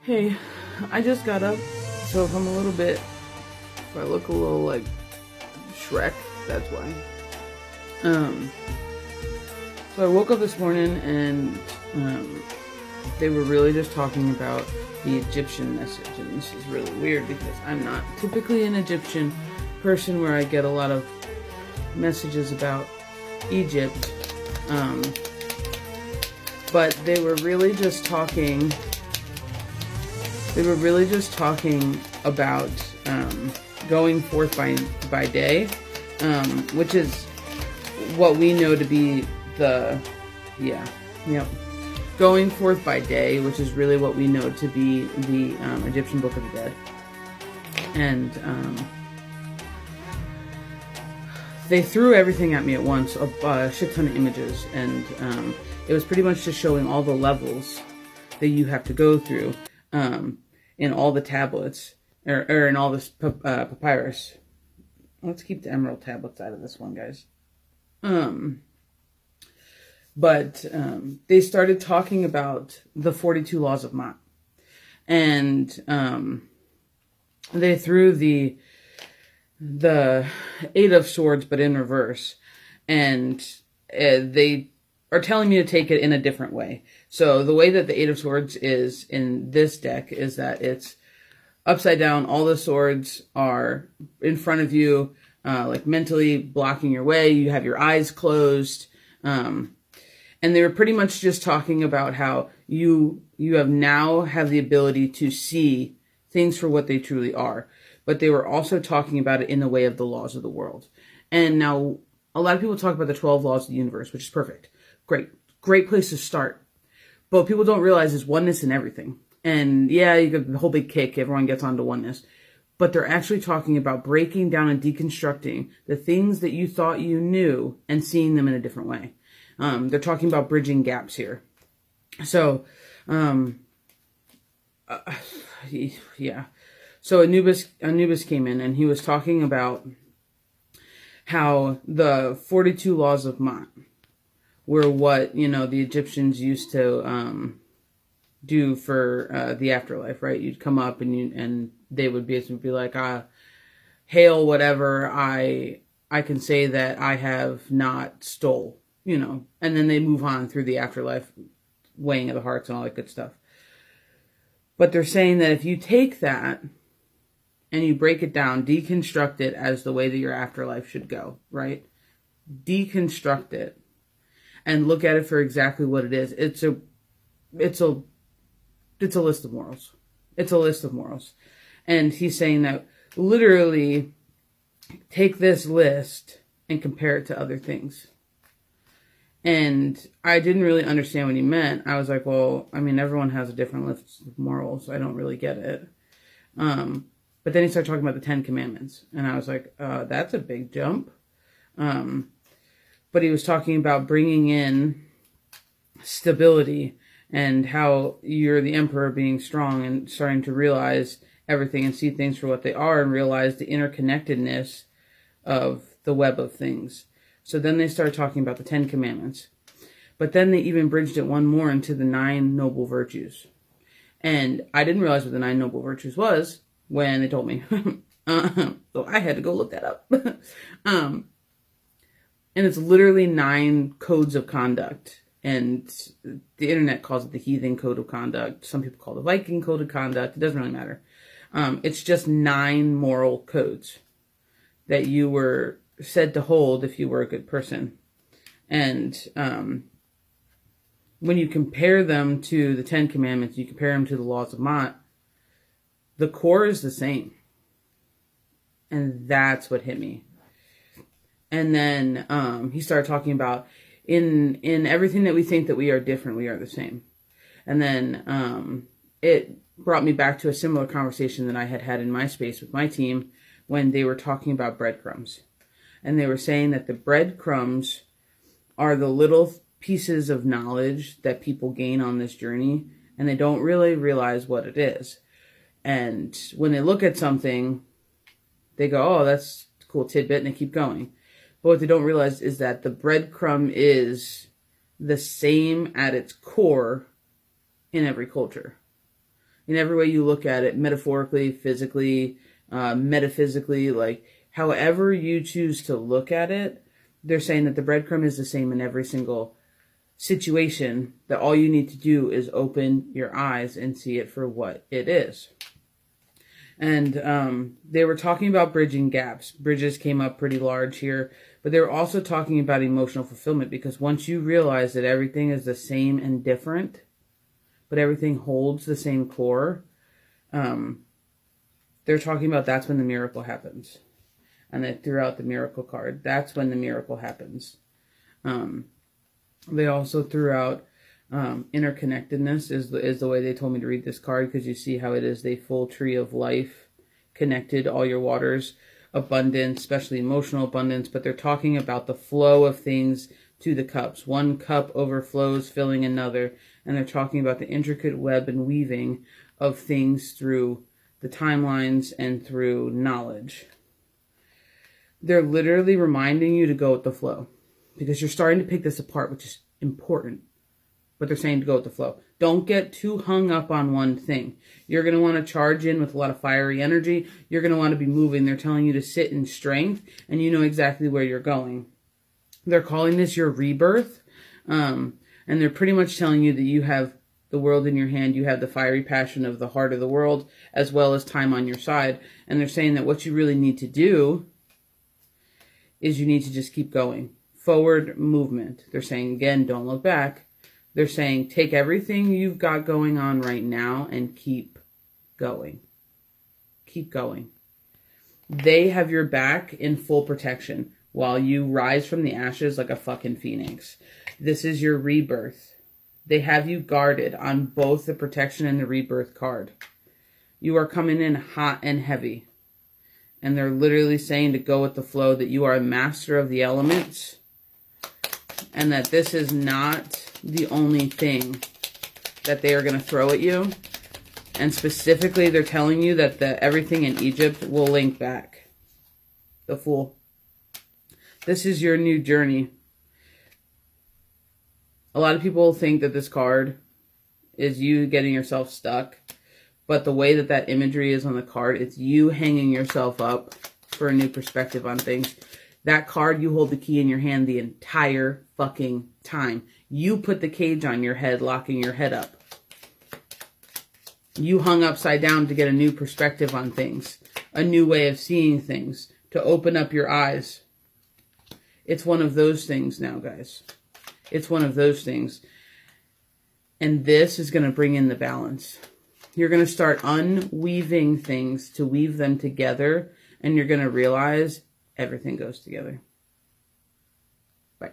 Hey, I just got up, so if if I look a little like Shrek, that's why. Um, so I woke up this morning and they were really just talking about the Egyptian message, and this is really weird because I'm not typically an Egyptian person where I get a lot of messages about Egypt. But they were really just talking. They were really just talking about going forth by day, which is what we know to be going forth by day, which is really what we know to be the Egyptian Book of the Dead. And they threw everything at me at once, a shit ton of images, and it was pretty much just showing all the levels that you have to go through in all the tablets, or in all this papyrus. Let's keep the emerald tablets out of this one, guys. But they started talking about the 42 laws of Ma'at. And they threw the Eight of Swords, but in reverse. And they are telling me to take it in a different way. So the way that the Eight of Swords is in this deck is that it's upside down. All the swords are in front of you, like mentally blocking your way. You have your eyes closed. And they were pretty much just talking about how you have the ability to see things for what they truly are. But they were also talking about it in the way of the laws of the world. And now a lot of people talk about the 12 laws of the universe, which is perfect. Great place to start. But what people don't realize is oneness in everything. And yeah, you get the whole big kick, everyone gets onto oneness. But they're actually talking about breaking down and deconstructing the things that you thought you knew and seeing them in a different way. They're talking about bridging gaps here. So, yeah. So Anubis came in and he was talking about how the 42 laws of Ma'at were what, the Egyptians used to do for the afterlife, right? You'd come up and they would basically be like, hail whatever, I can say that I have not stole, and then they move on through the afterlife, weighing of the hearts and all that good stuff. But they're saying that if you take that and you break it down, deconstruct it as the way that your afterlife should go, right? Deconstruct it and look at it for exactly what it is. It's a list of morals. It's a list of morals. And he's saying that literally take this list and compare it to other things. And I didn't really understand what he meant. I was like, well, everyone has a different list of morals. So I don't really get it. But then he started talking about the 10 Commandments. And I was like, that's a big jump. But he was talking about bringing in stability and how you're the emperor being strong and starting to realize everything and see things for what they are and realize the interconnectedness of the web of things. So then they started talking about the 10 Commandments. But then they even bridged it one more into the 9 noble virtues. And I didn't realize what the 9 noble virtues was when they told me. So I had to go look that up. And it's literally 9 codes of conduct. And the internet calls it the heathen code of conduct. Some people call it the Viking code of conduct. It doesn't really matter. It's just 9 moral codes that you were said to hold if you were a good person. And when you compare them to the 10 Commandments, you compare them to the laws of Ma'at, the core is the same. And that's what hit me. And then he started talking about in everything that we think that we are different, we are the same. And then it brought me back to a similar conversation that I had in my space with my team when they were talking about breadcrumbs. And they were saying that the breadcrumbs are the little pieces of knowledge that people gain on this journey, and they don't really realize what it is. And when they look at something, they go, oh, that's a cool tidbit, and they keep going. But what they don't realize is that the breadcrumb is the same at its core in every culture. in every way you look at it, metaphorically, physically, metaphysically, like however you choose to look at it, they're saying that the breadcrumb is the same in every single situation, that all you need to do is open your eyes and see it for what it is. And they were talking about bridging gaps. Bridges came up pretty large here, but they were also talking about emotional fulfillment, because once you realize that everything is the same and different, but everything holds the same core, they're talking about that's when the miracle happens. And they threw out the miracle card. That's when the miracle happens. They also threw out interconnectedness is the way they told me to read this card, because you see how it is the full tree of life, connected, all your waters, abundance, especially emotional abundance. But they're talking about the flow of things to the cups. One cup overflows, filling another. And they're talking about the intricate web and weaving of things through the timelines and through knowledge. They're literally reminding you to go with the flow, because you're starting to pick this apart, which is important. But they're saying to go with the flow. Don't get too hung up on one thing. You're going to want to charge in with a lot of fiery energy. You're going to want to be moving. They're telling you to sit in strength, and you know exactly where you're going. They're calling this your rebirth. And they're pretty much telling you that you have the world in your hand. You have the fiery passion of the heart of the world, as well as time on your side. And they're saying that what you really need to do is you need to just keep going. Forward movement. They're saying, again, don't look back. They're saying, take everything you've got going on right now and keep going. Keep going. They have your back in full protection while you rise from the ashes like a fucking phoenix. This is your rebirth. They have you guarded on both the protection and the rebirth card. You are coming in hot and heavy. And they're literally saying to go with the flow, that you are a master of the elements, and that this is not the only thing that they are going to throw at you. And specifically, they're telling you that everything in Egypt will link back. The Fool. This is your new journey. A lot of people think that this card is you getting yourself stuck. But the way that imagery is on the card, it's you hanging yourself up for a new perspective on things. That card, you hold the key in your hand the entire fucking time. You put the cage on your head, locking your head up. You hung upside down to get a new perspective on things, a new way of seeing things, to open up your eyes. It's one of those things now, guys. It's one of those things. And this is going to bring in the balance. You're going to start unweaving things to weave them together, and you're going to realize everything goes together. Bye.